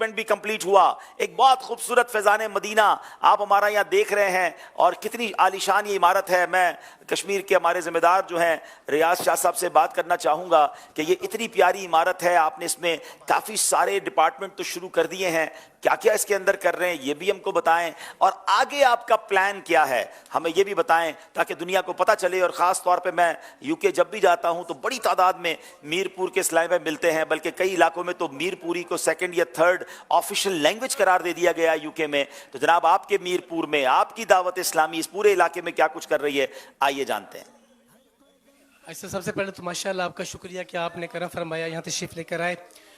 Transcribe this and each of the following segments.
Development भी complete हुआ। एक बहुत खूबसूरत फैज़ान मदीना आप हमारा यहाँ देख रहे हैं और कितनी आलीशान ये इमारत है। मैं कश्मीर के हमारे ज़िम्मेदार जो हैं रियाज शाह साहब से बात करना चाहूँगा कि ये इतनी प्यारी इमारत है, आपने इसमें काफ़ी सारे डिपार्टमेंट तो शुरू कर दिए हैं, क्या क्या इसके अंदर कर रहे हैं ये भी हमको बताएं, और आगे आपका प्लान क्या है हमें ये भी बताएं ताकि दुनिया को पता चले। और ख़ास तौर पे मैं यूके जब भी जाता हूं तो बड़ी तादाद में मीरपुर के इस्लामी भाई मिलते हैं, बल्कि कई इलाकों में तो मीरपुरी को सेकंड या थर्ड ऑफिशियल लैंग्वेज करार दे दिया गया यूके में। तो जनाब आपके मीरपुर में आपकी दावत इस्लामी इस पूरे इलाके में क्या कुछ कर रही है, आइए जानते हैं। ऐसे सबसे पहले तो माशाल्लाह आपका शुक्रिया कि आपने करम फरमाया, यहाँ तशरीफ़ लेकर आए।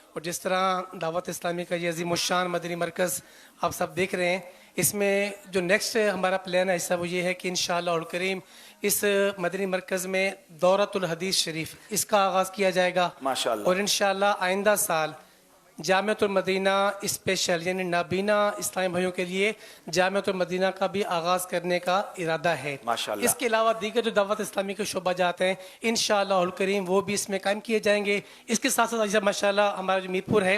और जिस तरह दावत इस्लामी का ये अज़ीमुश्शान मदनी मरकज़ आप सब देख रहे हैं, इसमें जो नेक्स्ट हमारा प्लान है ऐसा वो ये है कि इंशाअल्लाह उल करीम इस मदनी मरकज़ में दौरतुल हदीस शरीफ इसका आगाज़ किया जाएगा माशाअल्लाह। और इंशाअल्लाह आइंदा साल जामिअतुल मदीना स्पेशल यानी नाबीना इस्लामी भाइयों के लिए जामिअतुल मदीना का भी आगाज़ करने का इरादा है माशाअल्लाह। इसके अलावा दीगर जो दावत इस्लामी के शोबा जाते हैं इंशाअल्लाह उल करीम वो भी इसमें कायम किए जाएंगे। इसके साथ साथ माशाअल्लाह हमारा जो मीरपुर है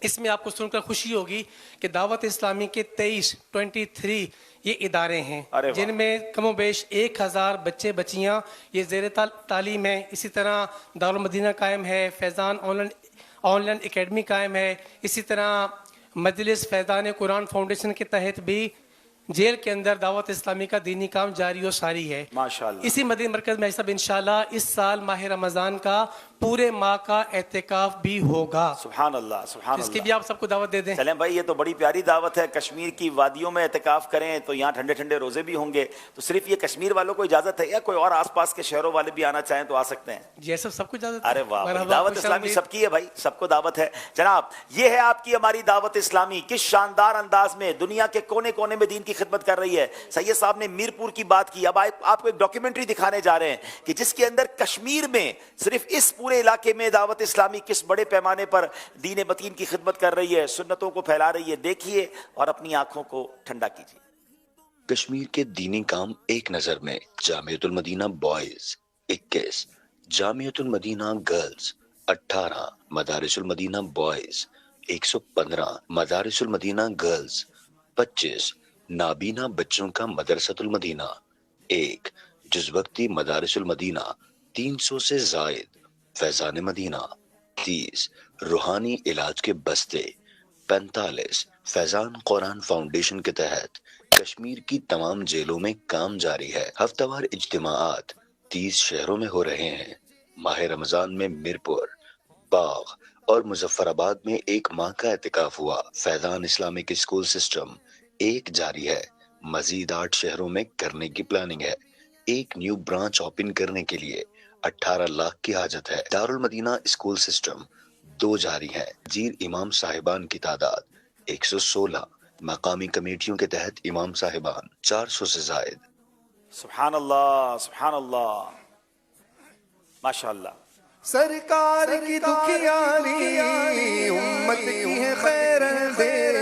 इसमें आपको सुनकर खुशी होगी कि दावत इस्लामी के 23 ये इदारे हैं जिनमें कमोबेश 1000 बच्चे बच्चियाँ ये ज़ेर तालीम है। इसी तरह दारुल मदीना कायम है, फैज़ान ऑनलाइन एकेडमी कायम है, इसी तरह मजलिस फैज़ान कुरान फाउंडेशन के तहत भी जेल के अंदर दावत इस्लामी का दीनी काम जारी और सारी है माशाअल्लाह। इसी मदीना मरकज़ में सब इंशाअल्लाह इस साल माह रमज़ान का पूरे माह का एहतिकाफ भी होगा। सुभान अल्लाह, सुभान इसकी अल्लाह। भी आप सबको दावत दे दें। सलेम भाई ये तो बड़ी प्यारी दावत है, कश्मीर की वादियों में एहतिकाफ करें तो यहाँ ठंडे ठंडे रोजे भी होंगे। तो सिर्फ ये कश्मीर वालों को इजाजत है या कोई और आसपास के शहरों वाले भी आना चाहें तो आ सकते हैं? जी सब सबको इजाजत। अरे वाह, दावत इस्लामी सबकी है भाई, सबको दावत है। जनाब ये है आपकी हमारी दावत इस्लामी, किस शानदार अंदाज में दुनिया के कोने कोने में दीन की खिदमत कर रही है। सैयद साहब ने मीरपुर की बात की, अब आपको एक डॉक्यूमेंट्री दिखाने जा रहे हैं कि जिसके अंदर कश्मीर में सिर्फ इस पूरे इलाके में दावत इस्लामी किस बड़े पैमाने पर दीन मतीन की खिदमत कर रही है, सुन्नतों को फैला रही है। देखिए और अपनी आंखों को ठंडा कीजिए। कश्मीर के दीनी काम एक नजर में, Jamiatul Madina boys 21, Jamiatul Madina girls 18, Madarisul Madina boys 115, Madarisul Madina girls 25, नाबीना बच्चों का मदरसतुल मदीना 1, जुज़वक्ती मदारिसुल मदीना 300 से जायद, फैज़ान मदीना 30, रूहानी इलाज के बस्ते 45, फैज़ान कुरान फाउंडेशन के तहत कश्मीर की तमाम जेलों में काम जारी है। हफ्तावार इज्तिमाआत 30 शहरों में हो रहे हैं। माह रमजान में मीरपुर, बाग और मुजफ्फराबाद में 1 माह का एहतिकाफ हुआ। फैज़ान इस्लामिक स्कूल सिस्टम 1 जारी है, मजीद 8 शहरों में करने की प्लानिंग है। 1 न्यू ब्रांच ओपन करने के लिए 18 लाख की हाजत है। दारुल मदीना स्कूल सिस्टम 2 जारी है। जीर इमाम साहिबान की तादाद 116, मकामी कमेटियों के तहत इमाम साहिबान 400 से जायद। सुभान अल्लाह, सुभान अल्लाह, माशाअल्लाह। सरकार की दुखियारी उम्मत की है खैर खैर,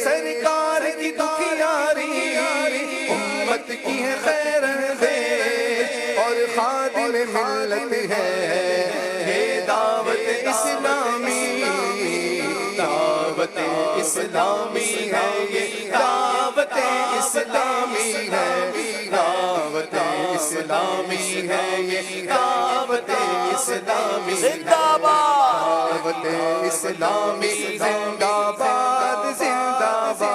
सरकार की दुखियारी उम्मत की है खैर खैर, और खादिम मिल्लत है ये दावत इस्लामी, दावत इस्लामी है ये दावत इस्लामी है, दावत इस्लामी है ये दावत इस्लामी जिंदाबाद, दावत इस्लामी जिंदाबाद जिंदाबाद,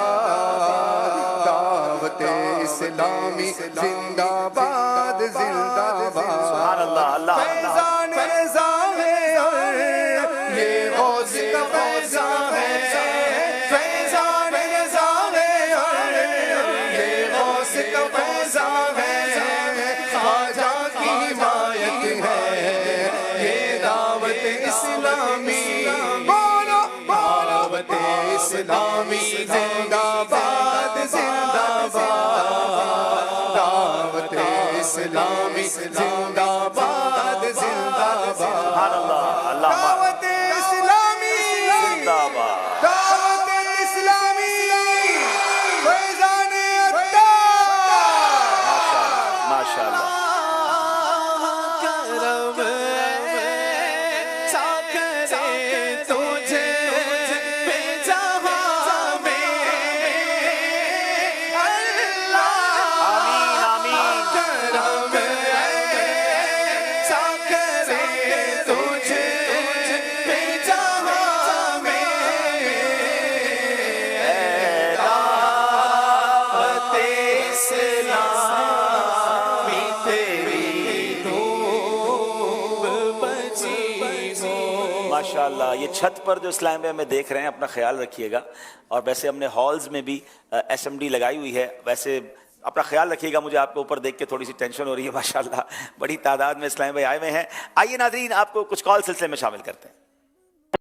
दावत इस्लामी जिंदाबाद जिंदाबाद। सुभान अल्लाह, अल्लाह फैज़ान रज़ा है और ये गौस का फैज़ान है, फैज़ान रज़ा है और ये गौस का फैज़ान है, ख्वाजा की हिमायत है ये दावत इस्लामी, बोलो दावत इस्लामी जिंदाबाद जिंदाबाद, दावत इस्लामी जिंदाबाद जिंदाबाद। सुभान अल्लाह, अल्लाह दावत इस्लामी जिंदाबाद। दावत इस्लामी फैज़ान अत्तार माशाअल्लाह, करम साकरे तुझे भेजा माशाल्लाह, ये छत पर जो इस्लाम भाई हमें देख रहे हैं, अपना ख्याल रखिएगा। और वैसे हमने हॉल्स में भी SMD लगाई हुई है, वैसे अपना ख्याल रखिएगा। मुझे आपको ऊपर देख के थोड़ी सी टेंशन हो रही है, माशाल्लाह बड़ी तादाद में इस्लाम भाई आए हुए हैं। आइए नाज़रीन, आपको कुछ कॉल सिलसिले में शामिल करते हैं।